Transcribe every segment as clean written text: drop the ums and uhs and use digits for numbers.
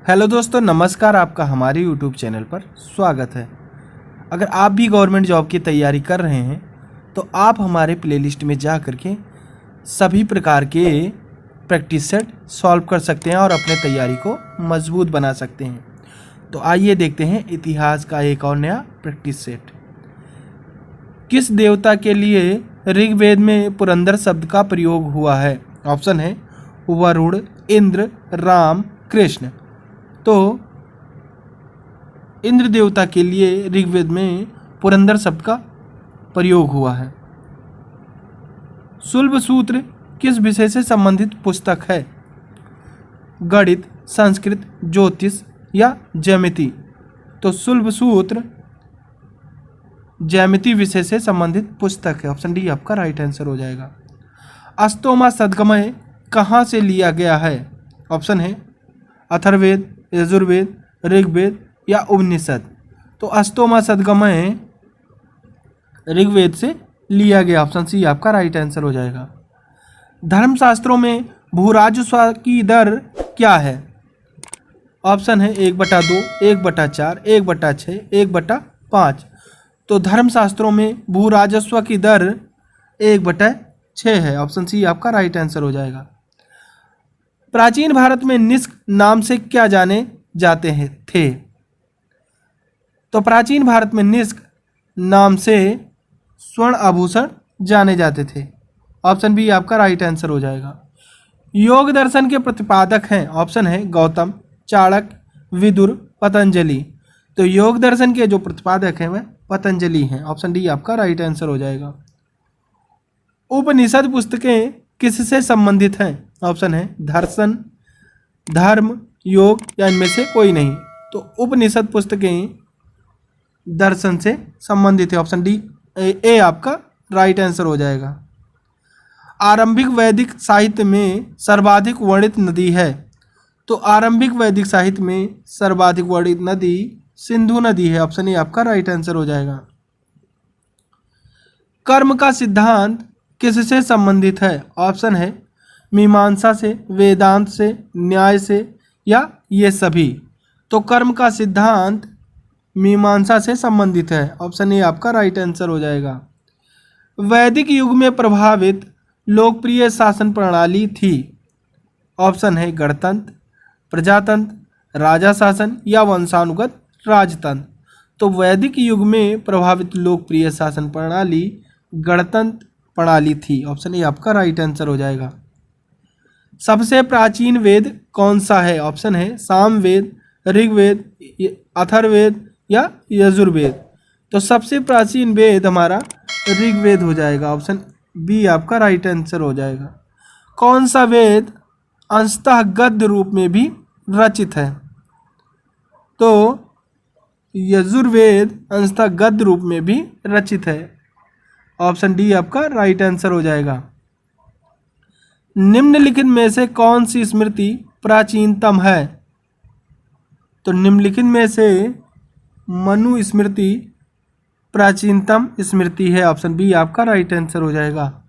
Hello दोस्तों, नमस्कार। आपका हमारे यूट्यूब चैनल पर स्वागत है। अगर आप भी गवर्नमेंट जॉब की तैयारी कर रहे हैं तो आप हमारे प्लेलिस्ट में जा कर के सभी प्रकार के प्रैक्टिस सेट सॉल्व कर सकते हैं और अपने तैयारी को मजबूत बना सकते हैं। तो आइए देखते हैं इतिहास का एक और नया प्रैक्टिस सेट। किस देवता के लिए ऋग्वेद में पुरंदर शब्द का प्रयोग हुआ है? ऑप्शन है वरुण, इंद्र, राम, कृष्ण। तो इंद्र देवता के लिए ऋग्वेद में पुरंदर शब्द का प्रयोग हुआ है। शुल्ब सूत्र किस विषय से संबंधित पुस्तक है? गणित, संस्कृत, ज्योतिष या ज्यामिति? तो शुल्ब सूत्र ज्यामिति विषय से संबंधित पुस्तक है। ऑप्शन डी आपका राइट आंसर हो जाएगा। अष्टोमा सद्गमय कहाँ से लिया गया है? ऑप्शन है अथर्ववेद, यजुर्वेद, ऋग्वेद या उपनिषद। तो अष्टोमा सद्गमय ऋग्वेद से लिया गया। ऑप्शन सी आपका राइट आंसर हो जाएगा। धर्मशास्त्रों में भूराजस्व की दर क्या है? ऑप्शन है 1/2, 1/4, 1/6, 1/5। तो धर्मशास्त्रों में भूराजस्व की दर 1/6 है। ऑप्शन सी आपका राइट आंसर हो जाएगा। प्राचीन भारत में निष्क नाम से क्या जाने जाते थे? तो प्राचीन भारत में निष्क नाम से स्वर्ण आभूषण जाने जाते थे। ऑप्शन बी आपका राइट आंसर हो जाएगा। योग दर्शन के प्रतिपादक हैं? ऑप्शन है गौतम, चाणक्य, विदुर, पतंजलि। तो योग दर्शन के जो प्रतिपादक हैं वह पतंजलि हैं। ऑप्शन डी आपका राइट आंसर हो जाएगा। उपनिषद पुस्तकें किससे संबंधित हैं? ऑप्शन है दर्शन, धर्म, योग या इनमें से कोई नहीं। तो उपनिषद पुस्तकें दर्शन से संबंधित है। ऑप्शन डी ए आपका राइट आंसर हो जाएगा। आरंभिक वैदिक साहित्य में सर्वाधिक वर्णित नदी है? तो आरंभिक वैदिक साहित्य में सर्वाधिक वर्णित नदी सिंधु नदी है। ऑप्शन ए आपका राइट आंसर हो जाएगा। कर्म का सिद्धांत किससे संबंधित है? ऑप्शन है मीमांसा से, वेदांत से, न्याय से या ये सभी। तो कर्म का सिद्धांत मीमांसा से संबंधित है। ऑप्शन ए आपका राइट आंसर हो जाएगा। वैदिक युग में प्रभावित लोकप्रिय शासन प्रणाली थी? ऑप्शन है गणतंत्र, प्रजातंत्र, राजा शासन या वंशानुगत राजतंत्र। तो वैदिक युग में प्रभावित लोकप्रिय शासन प्रणाली गणतंत्र प्रणाली थी। ऑप्शन ए आपका राइट आंसर हो जाएगा। सबसे प्राचीन वेद कौन सा है? ऑप्शन है सामवेद, ऋग्वेद, अथर्ववेद या यजुर्वेद। तो सबसे प्राचीन वेद हमारा ऋग्वेद हो जाएगा। ऑप्शन बी आपका राइट आंसर हो जाएगा। कौन सा वेद अंशतः गद्य रूप में भी रचित है? तो यजुर्वेद अंशतः गद्य रूप में भी रचित है। ऑप्शन डी आपका राइट आंसर हो जाएगा। निम्नलिखित में से कौन सी स्मृति प्राचीनतम है? तो निम्नलिखित में से मनु स्मृति प्राचीनतम स्मृति है। ऑप्शन बी आपका राइट आंसर हो जाएगा।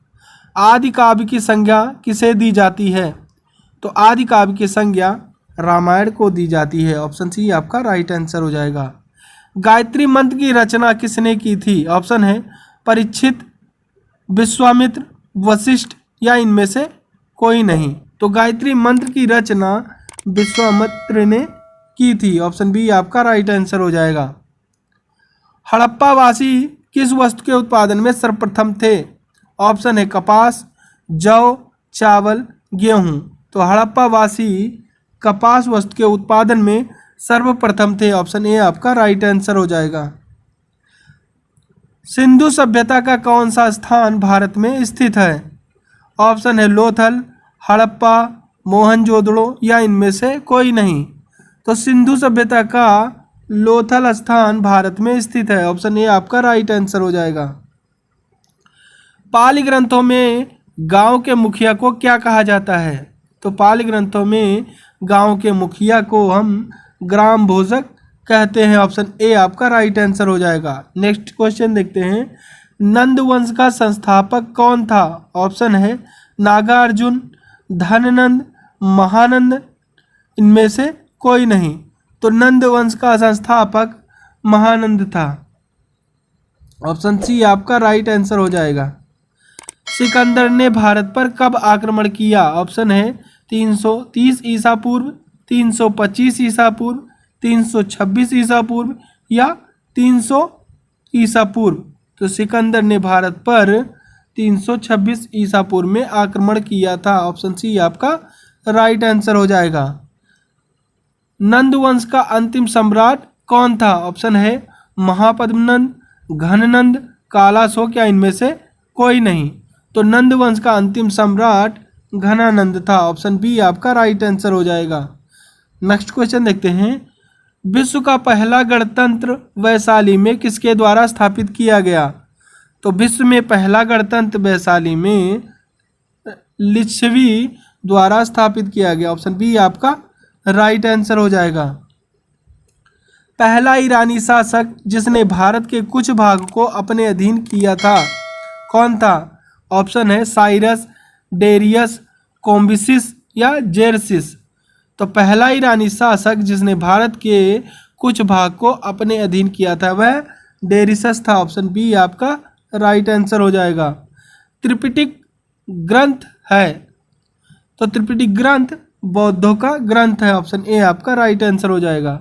आदि काव्य की संज्ञा किसे दी जाती है? तो आदि काव्य की संज्ञा रामायण को दी जाती है। ऑप्शन सी आपका राइट आंसर हो जाएगा। गायत्री मंत्र की रचना किसने की थी? ऑप्शन है परीक्षित, विश्वामित्र, वशिष्ठ या इनमें से कोई नहीं। तो गायत्री मंत्र की रचना विश्वामित्र ने की थी। ऑप्शन बी आपका राइट आंसर हो जाएगा। हड़प्पावासी किस वस्तु के उत्पादन में सर्वप्रथम थे? ऑप्शन है कपास, जौ, चावल, गेहूं। तो हड़प्पावासी कपास वस्तु के उत्पादन में सर्वप्रथम थे। ऑप्शन ए आपका राइट आंसर हो जाएगा। सिंधु सभ्यता का कौन सा स्थान भारत में स्थित है? ऑप्शन है लोथल, हड़प्पा, मोहनजोदड़ो या इनमें से कोई नहीं। तो सिंधु सभ्यता का लोथल स्थान भारत में स्थित है। ऑप्शन ए आपका राइट आंसर हो जाएगा। पाली ग्रंथों में गांव के मुखिया को क्या कहा जाता है? तो पाली ग्रंथों में गांव के मुखिया को हम ग्राम भोजक कहते हैं। ऑप्शन ए आपका राइट आंसर हो जाएगा। नेक्स्ट क्वेश्चन देखते हैं। नंद वंश का संस्थापक कौन था? ऑप्शन है नागार्जुन, धननंद, महानंद, इनमें से कोई नहीं। तो नंद वंश का संस्थापक महानंद था। ऑप्शन सी आपका राइट आंसर हो जाएगा। सिकंदर ने भारत पर कब आक्रमण किया? ऑप्शन है 330 ईसा पूर्व, 325 ईसा पूर्व, 326 ईसा पूर्व या 300 ईसा पूर्व। तो सिकंदर ने भारत पर 326 ईसा पूर्व में आक्रमण किया था। ऑप्शन सी आपका राइट आंसर हो जाएगा। नंद वंश का अंतिम सम्राट कौन था? ऑप्शन है महापद्मनंद, घननंद, कालाशोक या इनमें से कोई नहीं। तो नंद वंश का अंतिम सम्राट घनानंद था। ऑप्शन बी आपका राइट आंसर हो जाएगा। नेक्स्ट क्वेश्चन देखते हैं। विश्व का पहला गणतंत्र वैशाली में किसके द्वारा स्थापित किया गया? तो विश्व में पहला गणतंत्र वैशाली में लिच्छवी द्वारा स्थापित किया गया। ऑप्शन बी आपका राइट आंसर हो जाएगा। पहला ईरानी शासक जिसने भारत के कुछ भाग को अपने अधीन किया था कौन था? ऑप्शन है साइरस, डेरियस, कॉम्बिसिस या जेरसिस। तो पहला ईरानी शासक जिसने भारत के कुछ भाग को अपने अधीन किया था वह डेरियस था। ऑप्शन बी आपका राइट आंसर हो जाएगा। त्रिपिटक ग्रंथ है, तो त्रिपिटक ग्रंथ बौद्धों का ग्रंथ है। ऑप्शन ए आपका राइट आंसर हो जाएगा।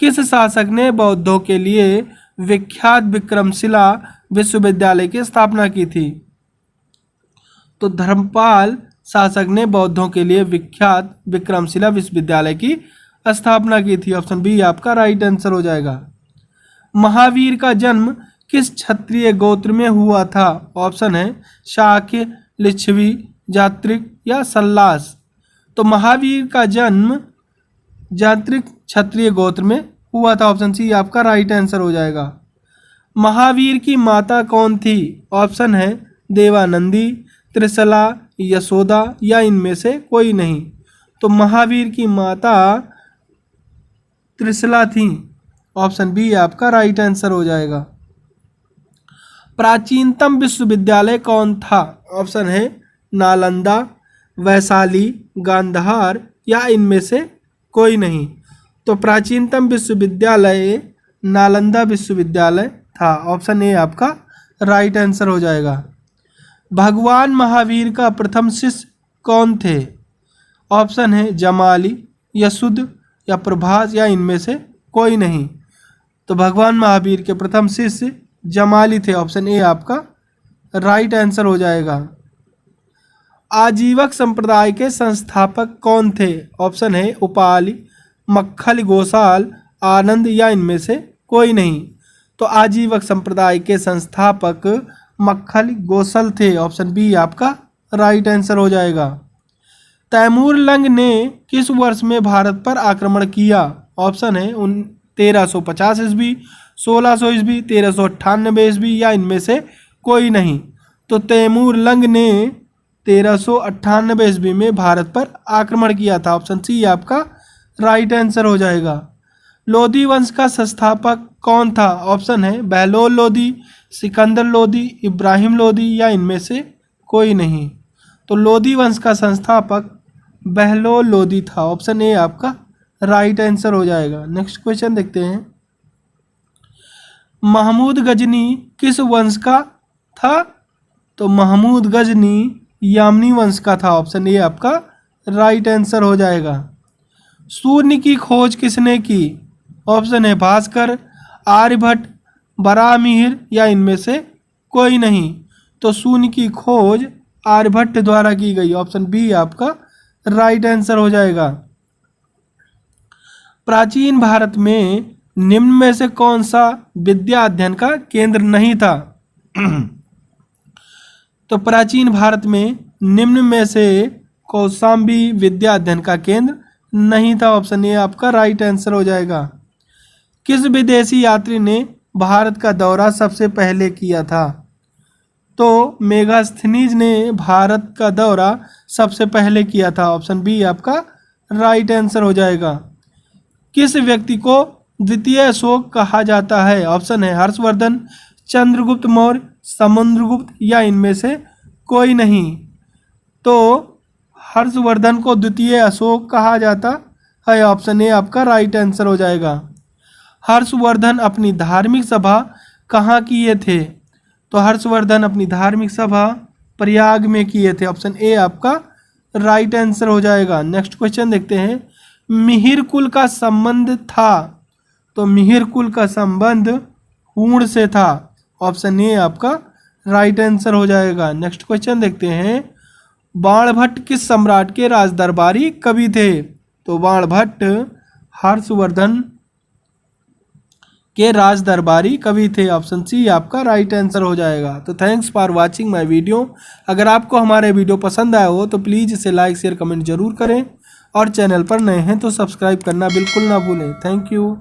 किस शासक ने बौद्धों के लिए विख्यात विक्रमशिला विश्वविद्यालय की स्थापना की थी? तो धर्मपाल शासक ने बौद्धों के लिए विख्यात विक्रमशिला विश्वविद्यालय की स्थापना की थी। ऑप्शन बी आपका राइट आंसर हो जाएगा। महावीर का जन्म किस क्षत्रिय गोत्र में हुआ था? ऑप्शन है शाक्य, लिच्छवी, जात्रिक या सल्लास। तो महावीर का जन्म जात्रिक क्षत्रिय गोत्र में हुआ था। ऑप्शन सी आपका राइट आंसर हो जाएगा। महावीर की माता कौन थी? ऑप्शन है देवानंदी, त्रिशला, यशोदा या इनमें से कोई नहीं। तो महावीर की माता त्रिशला थी। ऑप्शन बी आपका राइट आंसर हो जाएगा। प्राचीनतम विश्वविद्यालय कौन था? ऑप्शन है नालंदा, वैशाली, गांधार या इनमें से कोई नहीं। तो प्राचीनतम विश्वविद्यालय नालंदा विश्वविद्यालय था। ऑप्शन ए आपका राइट आंसर हो जाएगा। भगवान महावीर का प्रथम शिष्य कौन थे? ऑप्शन है जमाली, यशुद या प्रभास या इनमें से कोई नहीं। तो भगवान महावीर के प्रथम शिष्य जमाली थे। ऑप्शन ए आपका राइट आंसर हो जाएगा। आजीवक संप्रदाय के संस्थापक कौन थे? ऑप्शन है उपाली, मक्खल गोसाल, आनंद या इनमें से कोई नहीं। तो आजीवक संप्रदाय के संस्थापक मक्खल गोसल थे। ऑप्शन बी आपका राइट आंसर हो जाएगा। तैमूर लंग ने किस वर्ष में भारत पर आक्रमण किया? ऑप्शन है 1350 ईस्वी, 1600 ईस्वी, 1398 ईस्वी या इनमें से कोई नहीं। तो तैमूर लंग ने 1398 ईस्वी में भारत पर आक्रमण किया था। ऑप्शन सी आपका राइट आंसर हो जाएगा। लोधी वंश का संस्थापक कौन था? ऑप्शन है बहलोल लोधी, सिकंदर लोधी, इब्राहिम लोधी या इनमें से कोई नहीं। तो लोधी वंश का संस्थापक बहलोल लोधी था। ऑप्शन ए आपका राइट आंसर हो जाएगा। नेक्स्ट क्वेश्चन देखते हैं। महमूद गजनी किस वंश का था? तो महमूद गजनी यामनी वंश का था। ऑप्शन ए आपका राइट आंसर हो जाएगा। शून्य की खोज किसने की? ऑप्शन है भास्कर, आर्यभट्ट, बराहमिहिर या इनमें से कोई नहीं। तो शून्य की खोज आर्यभट्ट द्वारा की गई। ऑप्शन बी आपका राइट आंसर हो जाएगा। प्राचीन भारत में निम्न में से कौन सा विद्या अध्ययन का केंद्र नहीं था? तो प्राचीन भारत में निम्न में से कौशाम्बी विद्या अध्ययन का केंद्र नहीं था। ऑप्शन ए आपका राइट आंसर हो जाएगा। किस विदेशी यात्री ने भारत का दौरा सबसे पहले किया था? तो मेगास्थनीज ने भारत का दौरा सबसे पहले किया था। ऑप्शन बी आपका राइट आंसर हो जाएगा। किस व्यक्ति को द्वितीय अशोक कहा जाता है? ऑप्शन है हर्षवर्धन, चंद्रगुप्त मौर्य, समुद्रगुप्त या इनमें से कोई नहीं। तो हर्षवर्धन को द्वितीय अशोक कहा जाता है। ऑप्शन ए आपका राइट आंसर हो जाएगा। हर्षवर्धन अपनी धार्मिक सभा कहाँ किए थे? तो हर्षवर्धन अपनी धार्मिक सभा प्रयाग में किए थे। ऑप्शन ए आपका राइट आंसर हो जाएगा। नेक्स्ट क्वेश्चन देखते हैं। मिहिर कुल का संबंध था, तो मिहिर कुल का संबंध हूण से था। ऑप्शन ए आपका राइट आंसर हो जाएगा। नेक्स्ट क्वेश्चन देखते हैं। बाणभट्ट किस सम्राट के राजदरबारी कवि थे? तो बाणभट्ट हर्षवर्धन के राजदरबारी कवि थे। ऑप्शन सी आपका राइट आंसर हो जाएगा। तो thanks for watching my video. अगर आपको हमारे वीडियो पसंद आया हो तो प्लीज़ इसे लाइक शेयर कमेंट जरूर करें और चैनल पर नए हैं तो सब्सक्राइब करना बिल्कुल ना भूलें। Thank you.